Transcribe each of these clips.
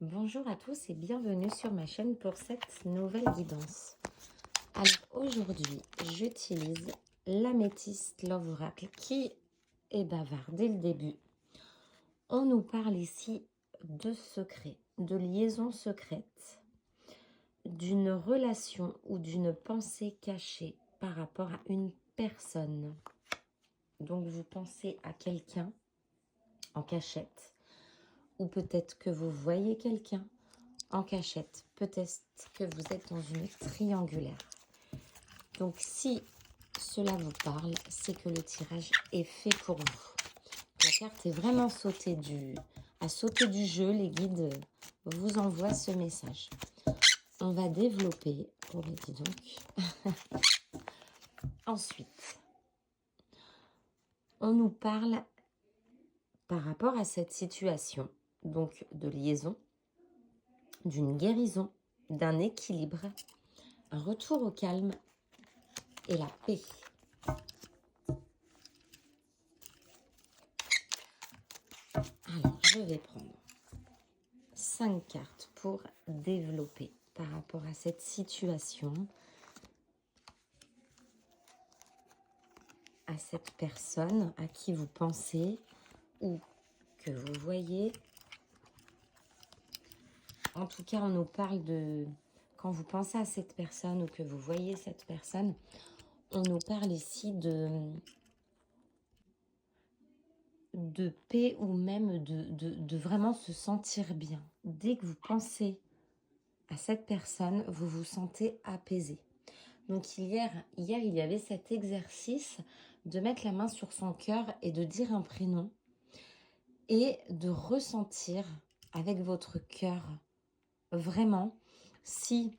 Bonjour à tous et bienvenue sur ma chaîne pour cette nouvelle guidance. Alors aujourd'hui, j'utilise l'améthyste Love Oracle qui est bavard dès le début. On nous parle ici de secrets, de liaisons secrètes, d'une relation ou d'une pensée cachée par rapport à une personne. Donc vous pensez à quelqu'un en cachette, ou peut-être que vous voyez quelqu'un en cachette. Peut-être que vous êtes dans une triangulaire. Donc, si cela vous parle, c'est que le tirage est fait pour vous. La carte est vraiment à sauter du jeu. Les guides vous envoient ce message. On va développer. Oh, mais dis donc. Ensuite, on nous parle par rapport à cette situation, donc de liaison, d'une guérison, d'un équilibre, un retour au calme et la paix. Alors, je vais prendre 5 cartes pour développer par rapport à cette situation, à cette personne à qui vous pensez ou que vous voyez. En tout cas, on nous parle de... Quand vous pensez à cette personne ou que vous voyez cette personne, on nous parle ici de paix ou même de vraiment se sentir bien. Dès que vous pensez à cette personne, vous vous sentez apaisé. Donc hier, il y avait cet exercice de mettre la main sur son cœur et de dire un prénom et de ressentir avec votre cœur vraiment si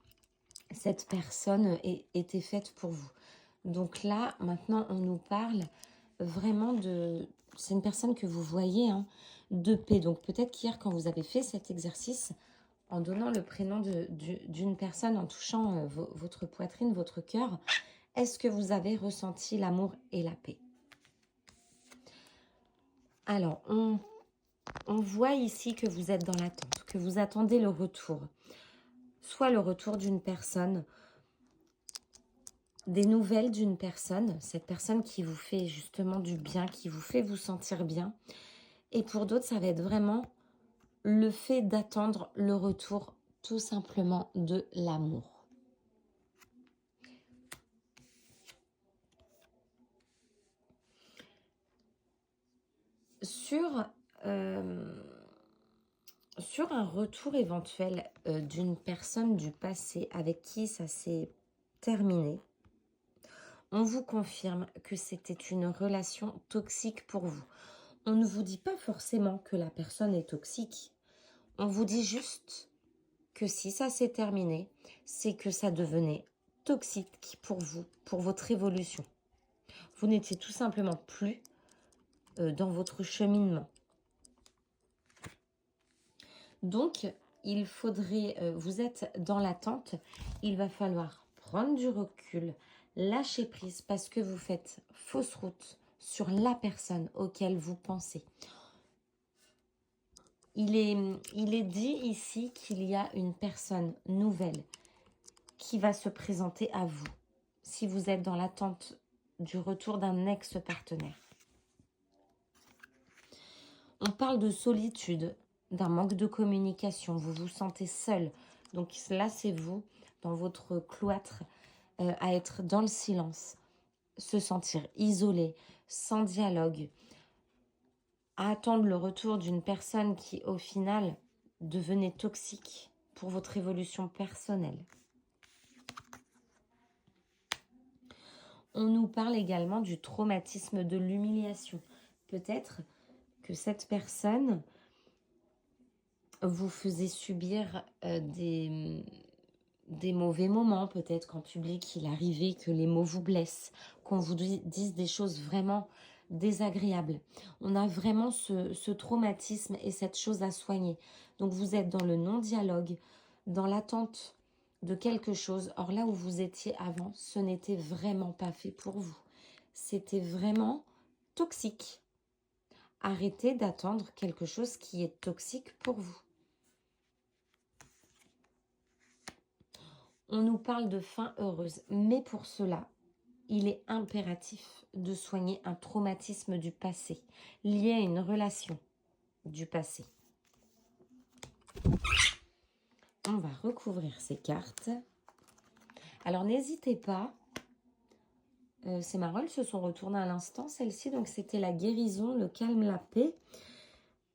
cette personne était faite pour vous. Donc là, maintenant, on nous parle vraiment de... C'est une personne que vous voyez, hein, de paix. Donc peut-être qu'hier, quand vous avez fait cet exercice, en donnant le prénom d'une personne, en touchant votre poitrine, votre cœur, est-ce que vous avez ressenti l'amour et la paix? Alors, on voit ici que vous êtes dans l'attente, que vous attendez le retour. Soit le retour d'une personne, des nouvelles d'une personne, cette personne qui vous fait justement du bien, qui vous fait vous sentir bien. Et pour d'autres, ça va être vraiment le fait d'attendre le retour tout simplement de l'amour. Sur un retour éventuel d'une personne du passé avec qui ça s'est terminé, on vous confirme que c'était une relation toxique pour vous. On ne vous dit pas forcément que la personne est toxique. On vous dit juste que si ça s'est terminé, c'est que ça devenait toxique pour vous, pour votre évolution. Vous n'étiez tout simplement plus dans votre cheminement. Donc, il faudrait, vous êtes dans l'attente, il va falloir prendre du recul, lâcher prise parce que vous faites fausse route sur la personne auquel vous pensez. Il est dit ici qu'il y a une personne nouvelle qui va se présenter à vous si vous êtes dans l'attente du retour d'un ex-partenaire. On parle de solitude, d'un manque de communication. Vous vous sentez seul. Donc là, c'est vous, dans votre cloître, à être dans le silence, se sentir isolé, sans dialogue, à attendre le retour d'une personne qui, au final, devenait toxique pour votre évolution personnelle. On nous parle également du traumatisme de l'humiliation. Peut-être que cette personne vous faisait subir des mauvais moments, peut-être qu'en public, il arrivait que les mots vous blessent, qu'on vous dise des choses vraiment désagréables. On a vraiment ce traumatisme et cette chose à soigner. Donc vous êtes dans le non-dialogue, dans l'attente de quelque chose. Or là où vous étiez avant, ce n'était vraiment pas fait pour vous. C'était vraiment toxique. Arrêtez d'attendre quelque chose qui est toxique pour vous. On nous parle de fin heureuse, mais pour cela, il est impératif de soigner un traumatisme du passé, lié à une relation du passé. On va recouvrir ces cartes. Alors n'hésitez pas, ces marrons, elles se sont retournées à l'instant, celle-ci, donc c'était la guérison, le calme, la paix.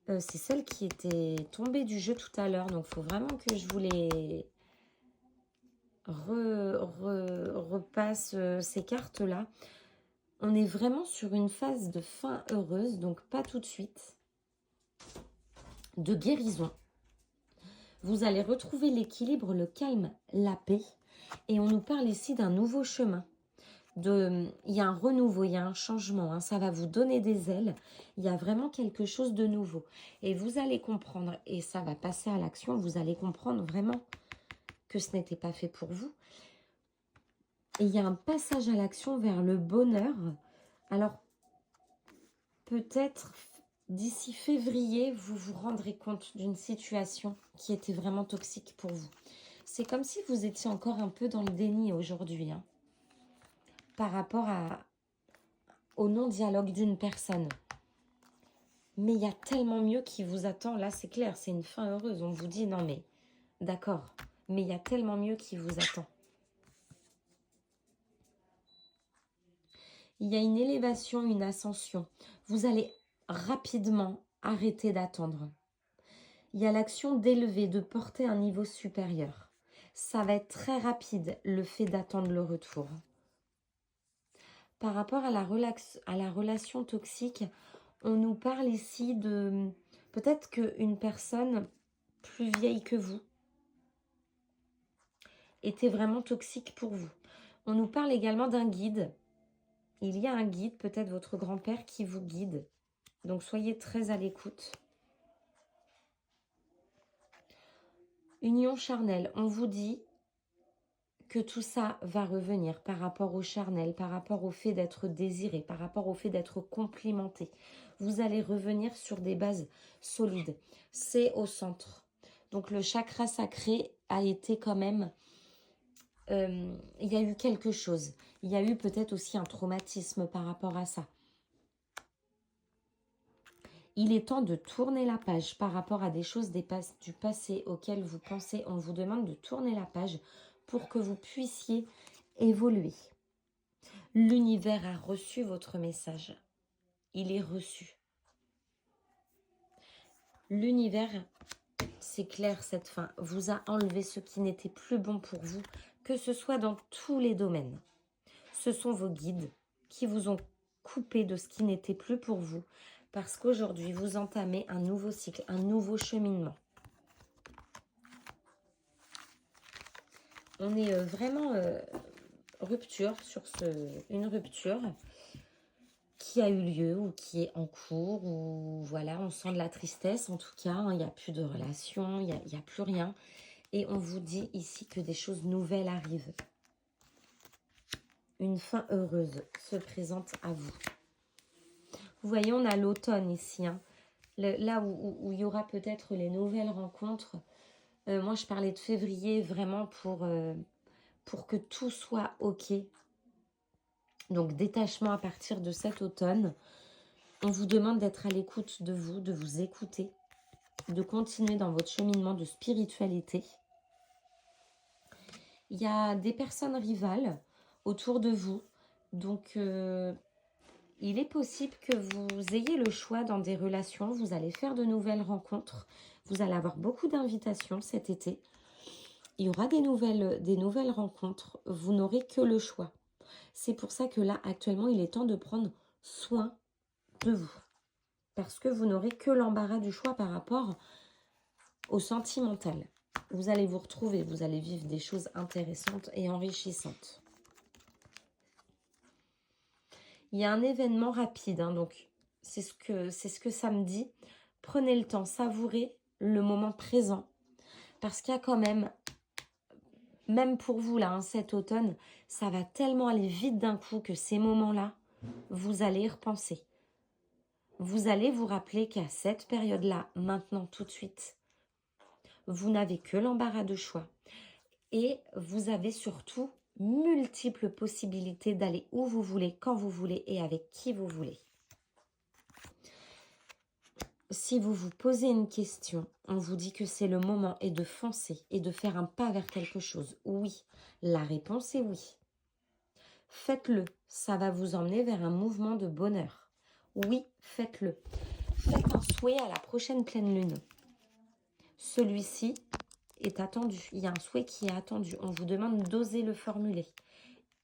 C'est celle qui était tombée du jeu tout à l'heure, donc il faut vraiment que je vous les repasse ces cartes-là. On est vraiment sur une phase de fin heureuse, donc pas tout de suite, de guérison. Vous allez retrouver l'équilibre, le calme, la paix. Et on nous parle ici d'un nouveau chemin. Il y a un renouveau, il y a un changement. Hein, ça va vous donner des ailes. Il y a vraiment quelque chose de nouveau. Et vous allez comprendre, et ça va passer à l'action, vous allez comprendre vraiment que ce n'était pas fait pour vous. Et il y a un passage à l'action vers le bonheur. Alors, peut-être d'ici février, vous vous rendrez compte d'une situation qui était vraiment toxique pour vous. C'est comme si vous étiez encore un peu dans le déni aujourd'hui, hein, par rapport au non-dialogue d'une personne. Mais il y a tellement mieux qui vous attend. Là, c'est clair, c'est une fin heureuse. On vous dit, non mais, d'accord, mais il y a tellement mieux qui vous attend. Il y a une élévation, une ascension. Vous allez rapidement arrêter d'attendre. Il y a l'action d'élever, de porter un niveau supérieur. Ça va être très rapide, le fait d'attendre le retour. Par rapport à la relation toxique, on nous parle ici de peut-être qu'une personne plus vieille que vous était vraiment toxique pour vous. On nous parle également d'un guide. Il y a un guide, peut-être votre grand-père qui vous guide. Donc soyez très à l'écoute. Union charnelle, on vous dit que tout ça va revenir par rapport au charnel, par rapport au fait d'être désiré, par rapport au fait d'être complimenté. Vous allez revenir sur des bases solides. C'est au centre. Donc le chakra sacré a été quand même... il y a eu quelque chose. Il y a eu peut-être aussi un traumatisme par rapport à ça. Il est temps de tourner la page par rapport à des choses du passé auxquelles vous pensez. On vous demande de tourner la page pour que vous puissiez évoluer. L'univers a reçu votre message. Il est reçu. L'univers, c'est clair cette fin, vous a enlevé ce qui n'était plus bon pour vous, que ce soit dans tous les domaines. Ce sont vos guides qui vous ont coupé de ce qui n'était plus pour vous, parce qu'aujourd'hui, vous entamez un nouveau cycle, un nouveau cheminement. On est vraiment rupture sur une rupture qui a eu lieu ou qui est en cours, ou voilà, on sent de la tristesse en tout cas, hein, il n'y a plus de relation, il n'y a plus rien. Et on vous dit ici que des choses nouvelles arrivent. Une fin heureuse se présente à vous. Vous voyez, on a l'automne ici, hein. Là où il y aura peut-être les nouvelles rencontres. Moi, je parlais de février vraiment pour que tout soit OK. Donc, détachement à partir de cet automne. On vous demande d'être à l'écoute de vous, de vous écouter, de continuer dans votre cheminement de spiritualité. Il y a des personnes rivales autour de vous. Donc, il est possible que vous ayez le choix dans des relations. Vous allez faire de nouvelles rencontres. Vous allez avoir beaucoup d'invitations cet été. Il y aura des nouvelles rencontres. Vous n'aurez que le choix. C'est pour ça que là, actuellement, il est temps de prendre soin de vous. Parce que vous n'aurez que l'embarras du choix par rapport au sentimental. Vous allez vous retrouver, vous allez vivre des choses intéressantes et enrichissantes. Il y a un événement rapide, hein, donc c'est ce que ça me dit. Prenez le temps, savourez le moment présent. Parce qu'il y a quand même pour vous, là, hein, cet automne, ça va tellement aller vite d'un coup que ces moments-là, vous allez y repenser. Vous allez vous rappeler qu'à cette période-là, maintenant, tout de suite, vous n'avez que l'embarras de choix. Et vous avez surtout multiples possibilités d'aller où vous voulez, quand vous voulez et avec qui vous voulez. Si vous vous posez une question, on vous dit que c'est le moment et de foncer et de faire un pas vers quelque chose. Oui, la réponse est oui. Faites-le, ça va vous emmener vers un mouvement de bonheur. Oui, faites-le. Faites un souhait à la prochaine pleine lune. Celui-ci est attendu. Il y a un souhait qui est attendu. On vous demande d'oser le formuler.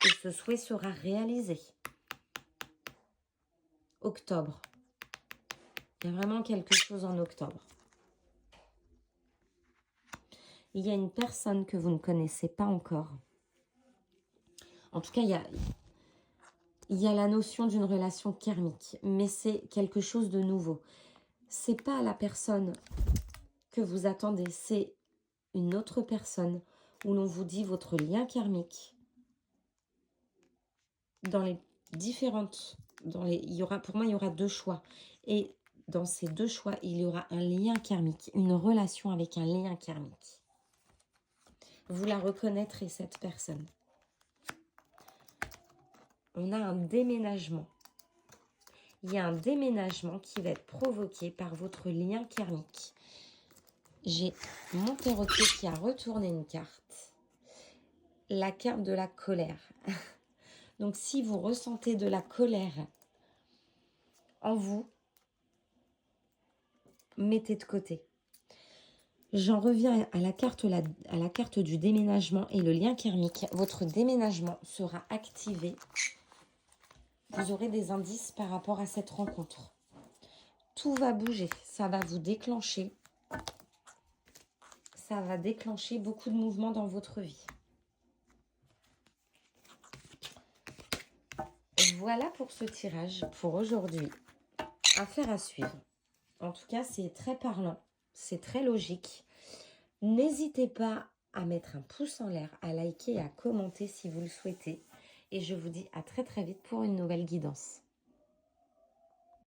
Et ce souhait sera réalisé. Octobre. Il y a vraiment quelque chose en octobre. Il y a une personne que vous ne connaissez pas encore. En tout cas, il y a la notion d'une relation karmique, mais c'est quelque chose de nouveau. C'est pas la personne que vous attendez, c'est une autre personne où l'on vous dit votre lien karmique. Dans les différentes, pour moi, il y aura 2 choix. Et dans ces 2 choix, il y aura un lien karmique, une relation avec un lien karmique. Vous la reconnaîtrez, cette personne. On a un déménagement. Il y a un déménagement qui va être provoqué par votre lien karmique. J'ai mon perroquet qui a retourné une carte. La carte de la colère. Donc, si vous ressentez de la colère en vous, mettez de côté. J'en reviens à la carte du déménagement et le lien karmique. Votre déménagement sera activé. Vous aurez des indices par rapport à cette rencontre. Tout va bouger. Ça va vous déclencher. Ça va déclencher beaucoup de mouvements dans votre vie. Voilà pour ce tirage pour aujourd'hui. Affaire à suivre. En tout cas, c'est très parlant. C'est très logique. N'hésitez pas à mettre un pouce en l'air, à liker et à commenter si vous le souhaitez. Et je vous dis à très très vite pour une nouvelle guidance.